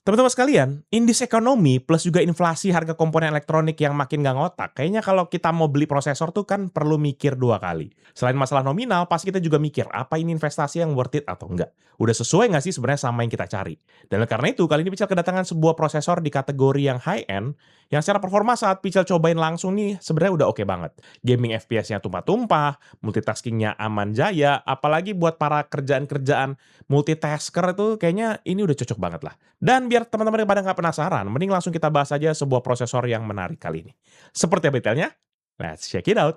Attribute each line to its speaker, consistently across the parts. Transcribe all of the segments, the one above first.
Speaker 1: Teman-teman sekalian, indeks ekonomi plus juga inflasi harga komponen elektronik yang makin nggak ngotak, kayaknya kalau kita mau beli prosesor tuh kan perlu mikir dua kali. Selain masalah nominal, pasti kita juga mikir, apa ini investasi yang worth it atau enggak? Udah sesuai nggak sih sebenarnya sama yang kita cari? Dan karena itu, kali ini Pical kedatangan sebuah prosesor di kategori yang high-end, yang secara performa saat Pical cobain langsung nih, sebenarnya udah oke banget. Gaming FPS-nya tumpah-tumpah, multitaskingnya aman jaya, apalagi buat para kerjaan-kerjaan multitasker itu kayaknya ini udah cocok banget lah. Dan biar teman-teman pada nggak penasaran, mending langsung kita bahas aja sebuah prosesor yang menarik kali ini. Seperti apa detailnya? Let's check it out.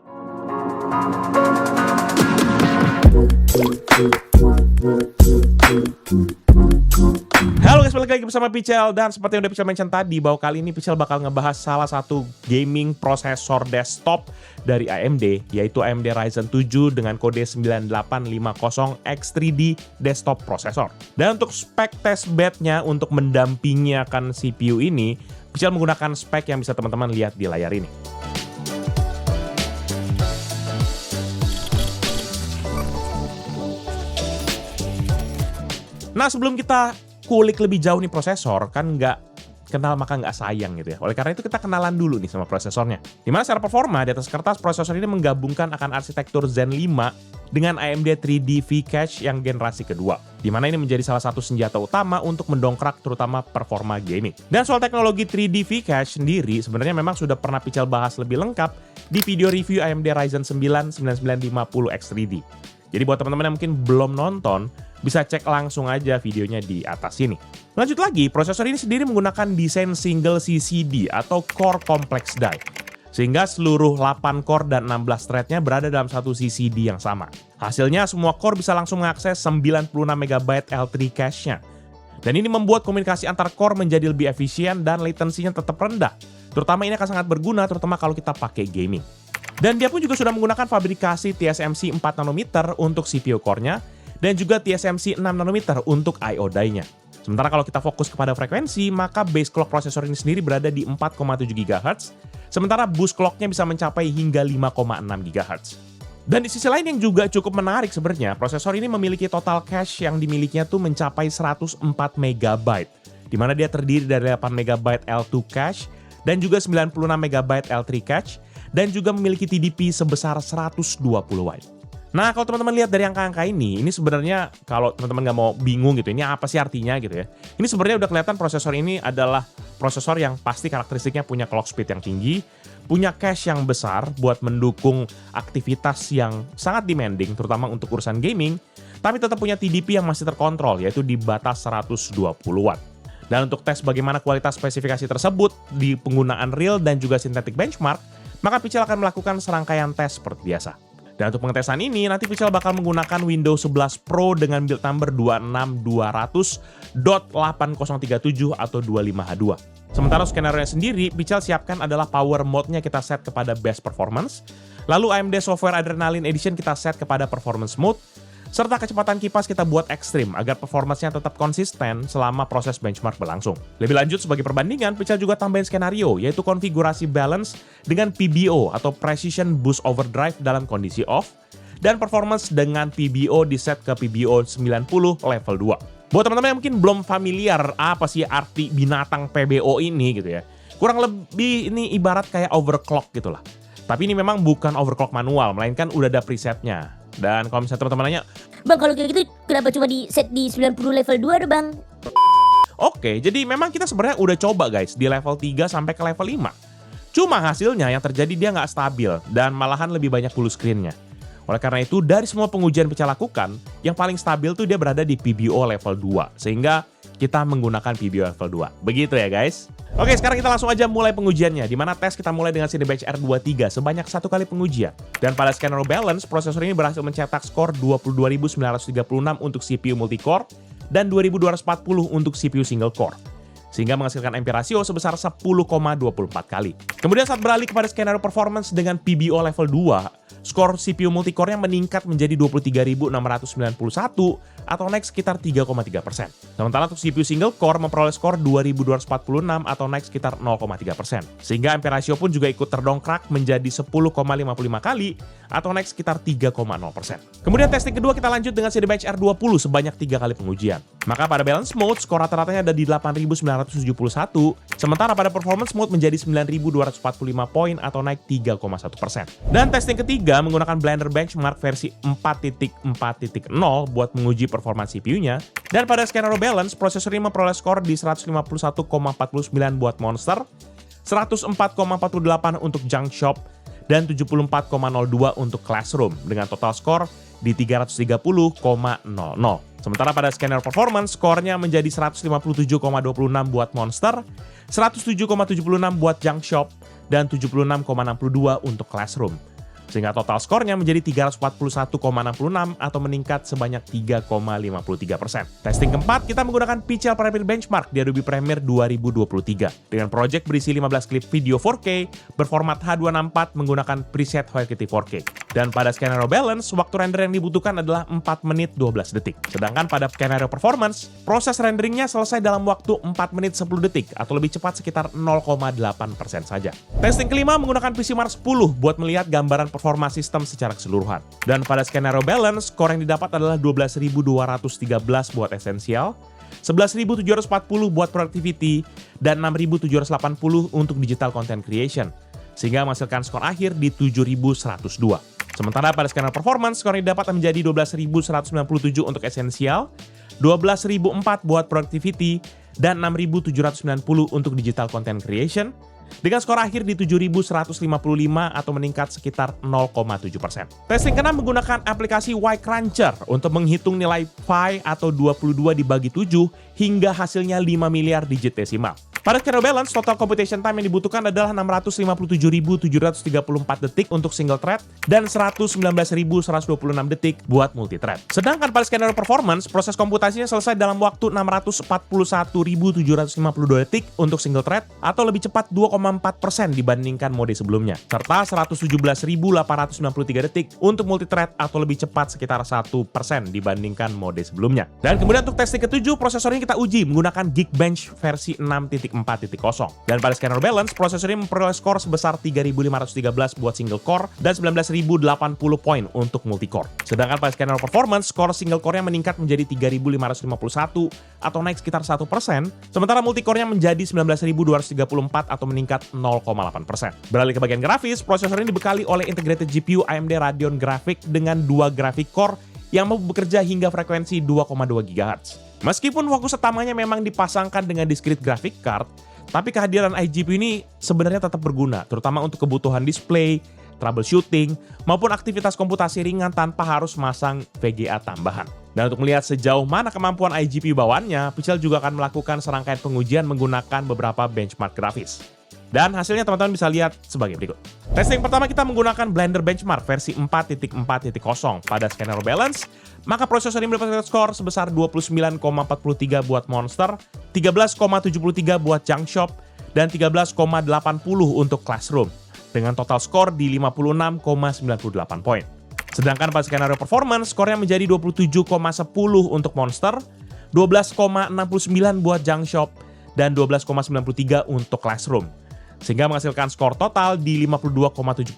Speaker 1: Halo guys, balik lagi bersama Pical, dan seperti yang udah Pical mention tadi, bahwa kali ini Pical bakal ngebahas salah satu gaming prosesor desktop dari AMD, yaitu AMD Ryzen 7 dengan kode 9850X3D desktop processor. Dan untuk spek testbednya untuk mendampingi akan CPU ini, Pical menggunakan spek yang bisa teman-teman lihat di layar ini. Nah, sebelum kita kulik lebih jauh nih prosesor, kan nggak kenal maka nggak sayang gitu ya. Oleh karena itu kita kenalan dulu nih sama prosesornya. Dimana secara performa di atas kertas prosesor ini menggabungkan akan arsitektur Zen 5 dengan AMD 3D V-Cache yang generasi kedua. Dimana ini menjadi salah satu senjata utama untuk mendongkrak terutama performa gaming. Dan soal teknologi 3D V-Cache sendiri sebenarnya memang sudah pernah Pical bahas lebih lengkap di video review AMD Ryzen 9 9950X3D. Jadi buat teman-teman yang mungkin belum nonton, bisa cek langsung aja videonya di atas sini. Lanjut lagi, prosesor ini sendiri menggunakan desain single CCD atau Core Complex Die. Sehingga seluruh 8 core dan 16 thread-nya berada dalam satu CCD yang sama. Hasilnya semua core bisa langsung mengakses 96MB L3 cache-nya. Dan ini membuat komunikasi antar core menjadi lebih efisien dan latency-nya tetap rendah. Terutama ini akan sangat berguna terutama kalau kita pakai gaming. Dan dia pun juga sudah menggunakan fabrikasi TSMC 4 nanometer untuk CPU core-nya dan juga TSMC 6 nanometer untuk I/O die-nya. Sementara kalau kita fokus kepada frekuensi, maka base clock prosesor ini sendiri berada di 4,7 GHz, sementara boost clock-nya bisa mencapai hingga 5,6 GHz. Dan di sisi lain yang juga cukup menarik sebenarnya, prosesor ini memiliki total cache yang dimilikinya tuh mencapai 104 MB, di mana dia terdiri dari 8 MB L2 cache dan juga 96 MB L3 cache, dan juga memiliki TDP sebesar 120 W. Nah, kalau teman-teman lihat dari angka-angka ini sebenarnya kalau teman-teman nggak mau bingung gitu, ini apa sih artinya gitu ya. Ini sebenarnya udah kelihatan prosesor ini adalah prosesor yang pasti karakteristiknya punya clock speed yang tinggi, punya cache yang besar buat mendukung aktivitas yang sangat demanding, terutama untuk urusan gaming, tapi tetap punya TDP yang masih terkontrol, yaitu di batas 120 W. Dan untuk tes bagaimana kualitas spesifikasi tersebut di penggunaan real dan juga synthetic benchmark, maka Pical akan melakukan serangkaian tes seperti biasa. Dan untuk pengetesan ini, nanti Pical bakal menggunakan Windows 11 Pro dengan build number 26200.8037 atau 25H2. Sementara skenario-nya sendiri, Pical siapkan adalah power mode-nya kita set kepada best performance, lalu AMD Software Adrenaline Edition kita set kepada performance mode, serta kecepatan kipas kita buat ekstrim agar performanya tetap konsisten selama proses benchmark berlangsung. Lebih lanjut sebagai perbandingan, Pical juga tambahin skenario, yaitu konfigurasi balance dengan PBO atau Precision Boost Overdrive dalam kondisi off, dan performance dengan PBO di set ke PBO 90 level 2. Buat teman-teman yang mungkin belum familiar apa sih arti binatang PBO ini gitu ya, kurang lebih ini ibarat kayak overclock gitu lah. Tapi ini memang bukan overclock manual, melainkan udah ada presetnya. Dan kalau misalnya teman-teman nanya,
Speaker 2: Bang, kalau kayak gitu kenapa cuma di set di 90 level 2 ada bang?
Speaker 1: Oke, jadi memang kita sebenarnya udah coba guys di level 3 sampai ke level 5. Cuma hasilnya yang terjadi dia nggak stabil dan malahan lebih banyak full screen-nya. Oleh karena itu dari semua pengujian Pical lakukan, yang paling stabil tuh dia berada di PBO level 2. Sehingga kita menggunakan PBO level 2. Begitu ya guys. Oke, sekarang kita langsung aja mulai pengujiannya, di mana tes kita mulai dengan Cinebench R23 sebanyak 1 kali pengujian. Dan pada skenario balance, prosesor ini berhasil mencetak skor 22.936 untuk CPU multicore dan 2240 untuk CPU single core, sehingga menghasilkan MP rasio sebesar 10,24 kali. Kemudian saat beralih kepada skenario performance dengan PBO level 2, skor CPU multicore-nya meningkat menjadi 23.691 atau naik sekitar 3,3%. Sementara untuk CPU single core memperoleh skor 2.246 atau naik sekitar 0,3%. Sehingga MP rasio pun juga ikut terdongkrak menjadi 10,55 kali atau naik sekitar 3,0%. Kemudian testing kedua kita lanjut dengan Cinebench R20 sebanyak 3 kali pengujian. Maka pada balance mode, skor rata-ratanya ada di 8.971, sementara pada performance mode menjadi 9.245 poin atau naik 3,1%. Dan testing ketiga menggunakan Blender Benchmark versi 4.4.0 buat menguji performa CPU-nya. Dan pada skenario balance, prosesor ini memperoleh skor di 151,49 buat Monster, 104,48 untuk Junk Shop, dan 74,02 untuk Classroom dengan total skor di 330,00. Sementara pada scanner performance, skornya menjadi 157,26 buat Monster, 107,76 buat Junk Shop, dan 76,62 untuk Classroom. Sehingga total skornya menjadi 341,66 atau meningkat sebanyak 3,53%. Testing keempat, kita menggunakan PCL Premiere Benchmark di Adobe Premiere 2023. Dengan project berisi 15 klip video 4K berformat H264 menggunakan preset High Quality 4K. Dan pada skenario balance, waktu render yang dibutuhkan adalah 4 menit 12 detik. Sedangkan pada skenario performance, proses renderingnya selesai dalam waktu 4 menit 10 detik atau lebih cepat sekitar 0,8% saja. Testing kelima menggunakan PCMark 10 buat melihat gambaran performa sistem secara keseluruhan. Dan pada skenario balance, skor yang didapat adalah 12.213 buat Essential, 11.740 buat Productivity, dan 6.780 untuk Digital Content Creation, sehingga menghasilkan skor akhir di 7.102. Sementara pada skenario performance, skor yang didapat menjadi 12.197 untuk Essential, 12.004 buat Productivity, dan 6.790 untuk Digital Content Creation, dengan skor akhir di 7.155 atau meningkat sekitar 0,7%. Testing keenam menggunakan aplikasi Y Cruncher untuk menghitung nilai pi atau 22 dibagi 7 hingga hasilnya 5 miliar digit desimal. Pada skenario balance, total computation time yang dibutuhkan adalah 657.734 detik untuk single thread dan 119.126 detik buat multi-thread. Sedangkan pada skenario performance, proses komputasinya selesai dalam waktu 641.752 detik untuk single thread atau lebih cepat 2,4% dibandingkan mode sebelumnya, serta 117.893 detik untuk multi-thread atau lebih cepat sekitar 1% dibandingkan mode sebelumnya. Dan kemudian untuk testing ketujuh, prosesor ini kita uji menggunakan Geekbench versi 6.4.0. Dan pada scanner balance, prosesor ini memperoleh skor sebesar 3.513 buat single core dan 19.080 poin untuk multi-core. Sedangkan pada scanner performance, skor single core-nya meningkat menjadi 3.551 atau naik sekitar 1%, sementara multi-core-nya menjadi 19.234 atau meningkat 0,8%. Beralih ke bagian grafis, prosesor ini dibekali oleh integrated GPU AMD Radeon Graphics dengan 2 graphic core yang mampu bekerja hingga frekuensi 2,2 GHz. Meskipun fokus utamanya memang dipasangkan dengan discrete graphic card, tapi kehadiran iGPU ini sebenarnya tetap berguna, terutama untuk kebutuhan display, troubleshooting, maupun aktivitas komputasi ringan tanpa harus masang VGA tambahan. Dan untuk melihat sejauh mana kemampuan iGPU bawaannya, Pichel juga akan melakukan serangkaian pengujian menggunakan beberapa benchmark grafis. Dan hasilnya teman-teman bisa lihat sebagai berikut. Testing pertama kita menggunakan Blender Benchmark versi 4.4.0 pada skenario balance, maka prosesor ini mendapatkan skor sebesar 29,43 buat Monster, 13,73 buat Junk Shop, dan 13,80 untuk Classroom, dengan total skor di 56,98 poin. Sedangkan pada skenario performance, skornya menjadi 27,10 untuk Monster, 12,69 buat Junk Shop, dan 12,93 untuk Classroom, sehingga menghasilkan skor total di 52,74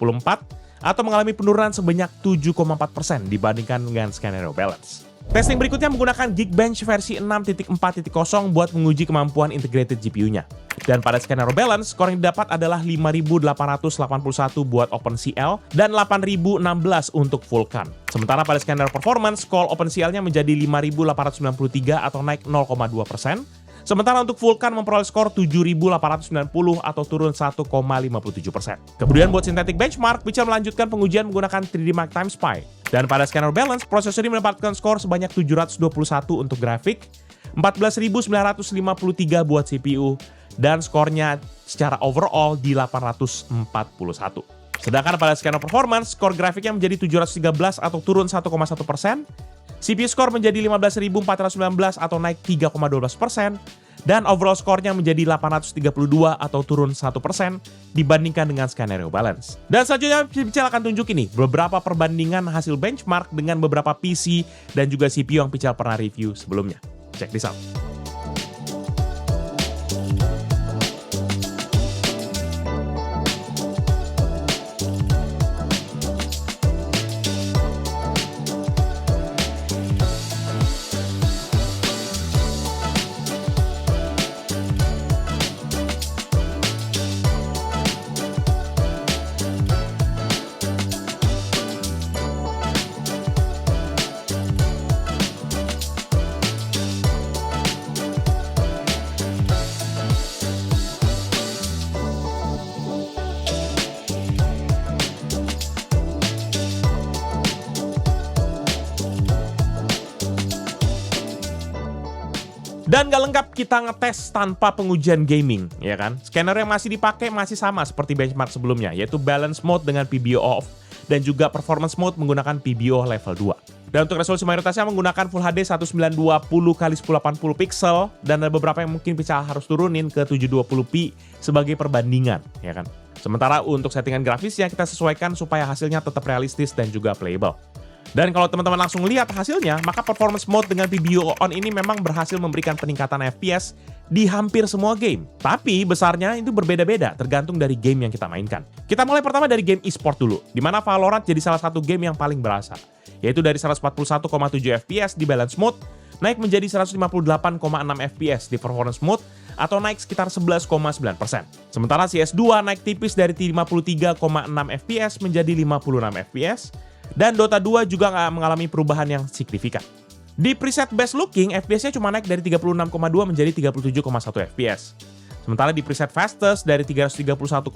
Speaker 1: atau mengalami penurunan sebanyak 7,4% dibandingkan dengan skenario balance. Testing berikutnya menggunakan Geekbench versi 6.4.0 buat menguji kemampuan integrated GPU-nya. Dan pada skenario balance, skor yang didapat adalah 5.881 buat OpenCL dan 8.016 untuk Vulkan. Sementara pada skenario performance, skor OpenCL-nya menjadi 5.893 atau naik 0,2%. Sementara untuk Vulkan memperoleh skor 7.890 atau turun 1,57%. Kemudian buat Synthetic Benchmark, Pichel melanjutkan pengujian menggunakan 3D Mark Times Pi. Dan pada scanner balance, prosesor ini mendapatkan skor sebanyak 721 untuk grafik, 14.953 buat CPU, dan skornya secara overall di 841. Sedangkan pada scanner performance, skor grafiknya menjadi 713 atau turun 1,1%, CPU skor menjadi 15.419 atau naik 3,12%, dan overall skornya menjadi 832 atau turun 1% dibandingkan dengan skenario balance. Dan selanjutnya Pichel akan tunjukin nih beberapa perbandingan hasil benchmark dengan beberapa PC dan juga CPU yang Pichel pernah review sebelumnya. Check this out. Dan gak lengkap kita ngetes tanpa pengujian gaming, ya kan? Scanner yang masih dipakai masih sama seperti benchmark sebelumnya, yaitu balance mode dengan PBO off, dan juga performance mode menggunakan PBO level 2. Dan untuk resolusi mayoritasnya menggunakan Full HD 1920x1080 pixel, dan ada beberapa yang mungkin bisa harus turunin ke 720p sebagai perbandingan, ya kan? Sementara untuk settingan grafisnya kita sesuaikan supaya hasilnya tetap realistis dan juga playable. Dan kalau teman-teman langsung lihat hasilnya, maka performance mode dengan PBO on ini memang berhasil memberikan peningkatan FPS di hampir semua game. Tapi besarnya itu berbeda-beda tergantung dari game yang kita mainkan. Kita mulai pertama dari game e-sport dulu, di mana Valorant jadi salah satu game yang paling berasa, yaitu dari 141,7 FPS di balance mode, naik menjadi 158,6 FPS di performance mode, atau naik sekitar 11,9%. Sementara CS2 naik tipis dari 53,6 FPS menjadi 56 FPS, dan Dota 2 juga nggak mengalami perubahan yang signifikan. Di preset best looking, FPS-nya cuma naik dari 36,2 menjadi 37,1 FPS. Sementara di preset fastest dari 331,2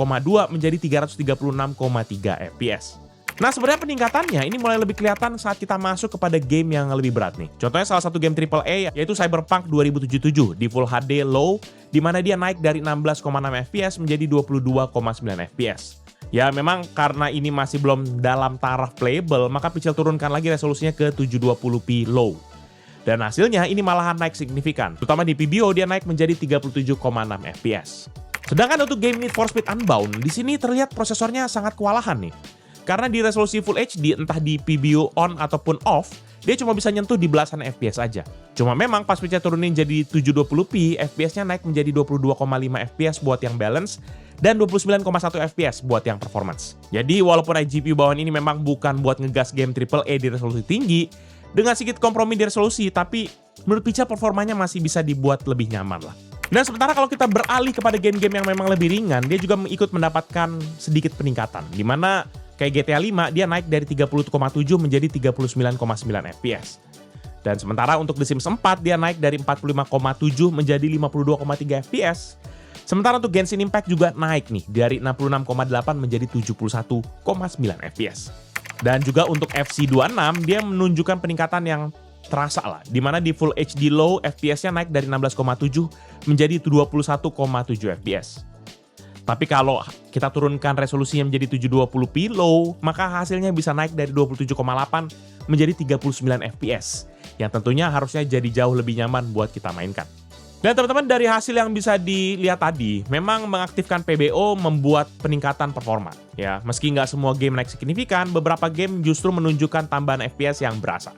Speaker 1: menjadi 336,3 FPS. Nah, sebenarnya peningkatannya ini mulai lebih kelihatan saat kita masuk kepada game yang lebih berat nih. Contohnya salah satu game AAA yaitu Cyberpunk 2077 di Full HD Low, di mana dia naik dari 16,6 FPS menjadi 22,9 FPS. Ya memang karena ini masih belum dalam taraf playable, maka Pichel turunkan lagi resolusinya ke 720p low. Dan hasilnya ini malahan naik signifikan, terutama di PBO dia naik menjadi 37,6 FPS. Sedangkan untuk game Need for Speed Unbound, di sini terlihat prosesornya sangat kewalahan nih. Karena di resolusi Full HD entah di PBO on ataupun off, dia cuma bisa nyentuh di belasan FPS aja. Cuma memang pas Pichel turunin jadi 720p, FPS-nya naik menjadi 22,5 FPS buat yang balance, dan 29,1 FPS buat yang performance. Jadi walaupun GPU bawaan ini memang bukan buat ngegas game AAA di resolusi tinggi, dengan sedikit kompromi di resolusi, tapi menurut Pichel performanya masih bisa dibuat lebih nyaman lah. Dan sementara kalau kita beralih kepada game-game yang memang lebih ringan, dia juga ikut mendapatkan sedikit peningkatan, dimana kayak GTA 5 dia naik dari 30,7 menjadi 39,9 FPS. Dan sementara untuk The Sims 4 dia naik dari 45,7 menjadi 52,3 FPS. Sementara untuk Genshin Impact juga naik nih dari 66,8 menjadi 71,9 FPS. Dan juga untuk FC26 dia menunjukkan peningkatan yang terasa lah, dimana di Full HD Low FPS-nya naik dari 16,7 menjadi 21,7 FPS. Tapi kalau kita turunkan resolusinya menjadi 720p low, maka hasilnya bisa naik dari 27,8 menjadi 39 FPS, yang tentunya harusnya jadi jauh lebih nyaman buat kita mainkan. Dan teman-teman, dari hasil yang bisa dilihat tadi, memang mengaktifkan PBO membuat peningkatan performa. Ya, meski nggak semua game naik signifikan, beberapa game justru menunjukkan tambahan FPS yang berasa.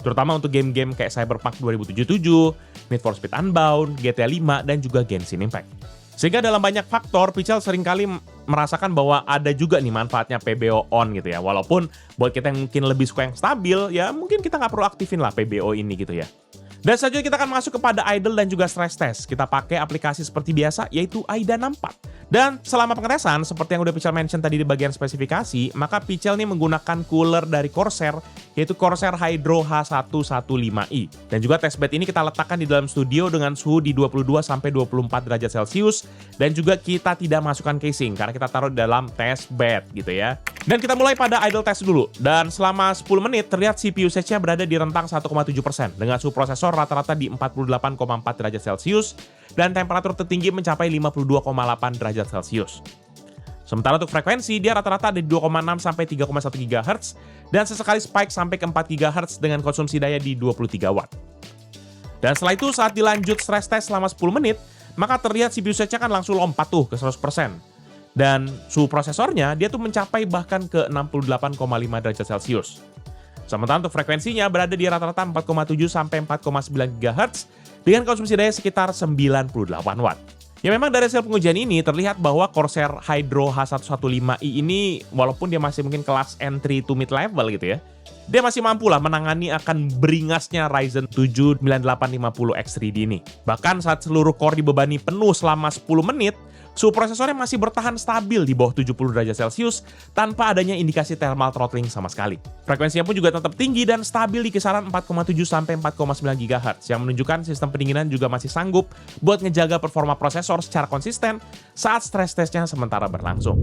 Speaker 1: Terutama untuk game-game kayak Cyberpunk 2077, Need for Speed Unbound, GTA 5, dan juga Genshin Impact. Sehingga dalam banyak faktor, Pichel seringkali merasakan bahwa ada juga nih manfaatnya PBO on gitu ya. Walaupun buat kita yang mungkin lebih suka yang stabil, ya mungkin kita nggak perlu aktifin lah PBO ini gitu ya. Dan selanjutnya kita akan masuk kepada idle dan juga stress test. Kita pakai aplikasi seperti biasa, yaitu AIDA 64. Dan selama pengetesan, seperti yang udah Pichel mention tadi di bagian spesifikasi, maka Pichel nih menggunakan cooler dari Corsair, yaitu Corsair Hydro H115i. Dan juga testbed ini kita letakkan di dalam studio dengan suhu di 22-24 derajat Celcius, dan juga kita tidak masukkan casing, karena kita taruh di dalam testbed gitu ya. Dan kita mulai pada idle test dulu. Dan selama 10 menit, terlihat CPU usage-nya berada di rentang 1,7%, dengan suhu prosesor rata-rata di 48,4 derajat Celcius, dan temperatur tertinggi mencapai 52,8 derajat Celcius. Sementara untuk frekuensi, dia rata-rata ada di 2,6 sampai 3,1 GHz, dan sesekali spike sampai ke 4 GHz dengan konsumsi daya di 23 Watt. Dan setelah itu, saat dilanjut stress test selama 10 menit, maka terlihat CPU usage-nya kan langsung lompat tuh ke 100%. Dan suhu prosesornya, dia tuh mencapai bahkan ke 68,5 derajat Celcius. Sementara untuk frekuensinya berada di rata-rata 4,7 sampai 4,9 GHz dengan konsumsi daya sekitar 98 Watt. Ya memang dari hasil pengujian ini terlihat bahwa Corsair Hydro H115i ini walaupun dia masih mungkin kelas entry to mid level gitu ya, dia masih mampu lah menangani akan beringasnya Ryzen 7 9850 X3D ini. Bahkan saat seluruh core dibebani penuh selama 10 menit, suhu prosesornya masih bertahan stabil di bawah 70 derajat Celcius tanpa adanya indikasi thermal throttling sama sekali. Frekuensinya pun juga tetap tinggi dan stabil di kisaran 4,7 sampai 4,9 GHz yang menunjukkan sistem pendinginan juga masih sanggup buat ngejaga performa prosesor secara konsisten saat stress testnya sementara berlangsung.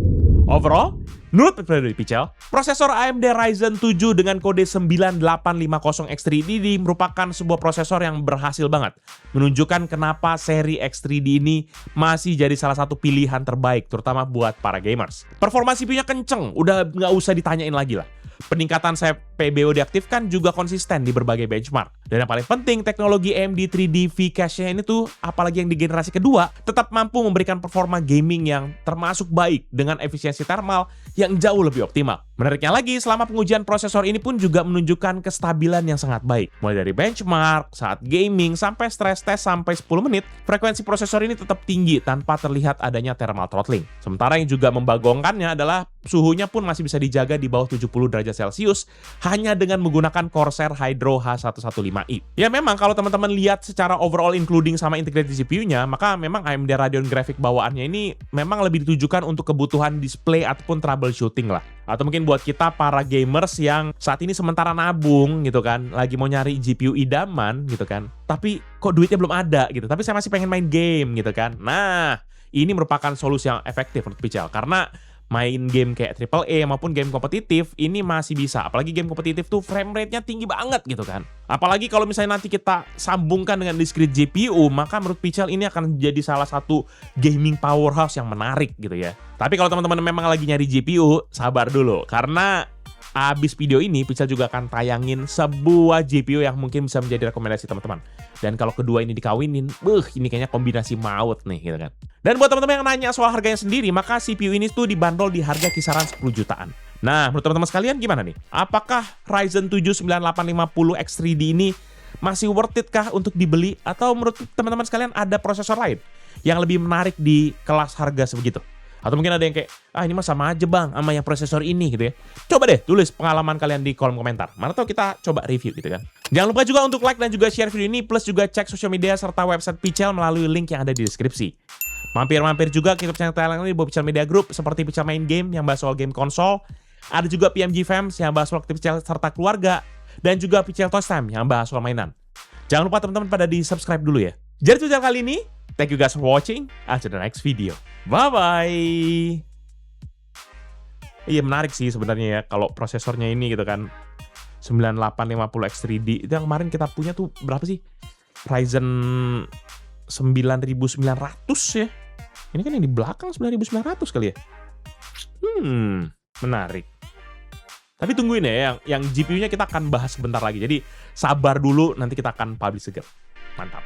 Speaker 1: Overall, menurut Frederick Pichel, prosesor AMD Ryzen 7 dengan kode 9850X3D ini merupakan sebuah prosesor yang berhasil banget menunjukkan kenapa seri X3D ini masih jadi salah satu pilihan terbaik, terutama buat para gamers. Performa CPU-nya kenceng, udah nggak usah ditanyain lagi lah. Peningkatan PBO diaktifkan juga konsisten di berbagai benchmark. Dan yang paling penting, teknologi AMD 3D V-Cache-nya ini tuh, apalagi yang di generasi kedua, tetap mampu memberikan performa gaming yang termasuk baik dengan efisiensi thermal yang jauh lebih optimal. Menariknya lagi, selama pengujian prosesor ini pun juga menunjukkan kestabilan yang sangat baik. Mulai dari benchmark, saat gaming, sampai stress test sampai 10 menit, frekuensi prosesor ini tetap tinggi tanpa terlihat adanya thermal throttling. Sementara yang juga membagongkannya adalah suhunya pun masih bisa dijaga di bawah 70 derajat Celcius hanya dengan menggunakan Corsair Hydro H115i. Ya memang kalau teman-teman lihat secara overall including sama integrated CPU-nya, maka memang AMD Radeon Graphics bawaannya ini memang lebih ditujukan untuk kebutuhan display ataupun troubleshooting lah. Atau mungkin buat kita para gamers yang saat ini sementara nabung gitu kan, lagi mau nyari GPU idaman gitu kan, tapi kok duitnya belum ada gitu, tapi saya masih pengen main game gitu kan. Nah, ini merupakan solusi yang efektif menurut Pichel, karena main game kayak AAA maupun game kompetitif ini masih bisa. Apalagi game kompetitif tuh frame rate-nya tinggi banget gitu kan. Apalagi kalau misalnya nanti kita sambungkan dengan discrete GPU, maka menurut Pichel ini akan jadi salah satu gaming powerhouse yang menarik gitu ya. Tapi kalau teman-teman memang lagi nyari GPU, sabar dulu. Karena abis video ini, Pichel juga akan tayangin sebuah GPU yang mungkin bisa menjadi rekomendasi teman-teman. Dan kalau kedua ini dikawinin, ini kayaknya kombinasi maut nih gitu kan. Dan buat teman-teman yang nanya soal harganya sendiri, maka CPU ini tuh dibanderol di harga kisaran 10 jutaan. Nah, menurut teman-teman sekalian gimana nih? Apakah Ryzen 7 9850X3D ini masih worth it kah untuk dibeli? Atau menurut teman-teman sekalian ada prosesor lain yang lebih menarik di kelas harga sebegitu? Atau mungkin ada yang kayak, ini mah sama aja bang sama yang prosesor ini gitu ya. Coba deh tulis pengalaman kalian di kolom komentar. Mana tahu kita coba review gitu kan. Jangan lupa juga untuk like dan juga share video ini, plus juga cek sosial media serta website Pichel melalui link yang ada di deskripsi. Mampir-mampir juga ke YouTube channel Thailand ini buat Pichel Media Group, seperti Pichel Main Game yang bahas soal game konsol. Ada juga PMG Fams yang bahas soal Pichel serta keluarga. Dan juga Pichel Toys Time yang bahas soal mainan. Jangan lupa teman-teman pada di subscribe dulu ya. Jadi tutorial kali ini, thank you guys for watching. Until the next video. Bye-bye. Iya menarik sih sebenarnya ya kalau prosesornya ini gitu kan. 9850X3D. Itu yang kemarin kita punya tuh berapa sih? Ryzen 9900 ya. Ini kan yang di belakang 9900 kali ya. Menarik. Tapi tungguin ya, yang GPU-nya kita akan bahas sebentar lagi. Jadi sabar dulu, nanti kita akan publish segera. Mantap.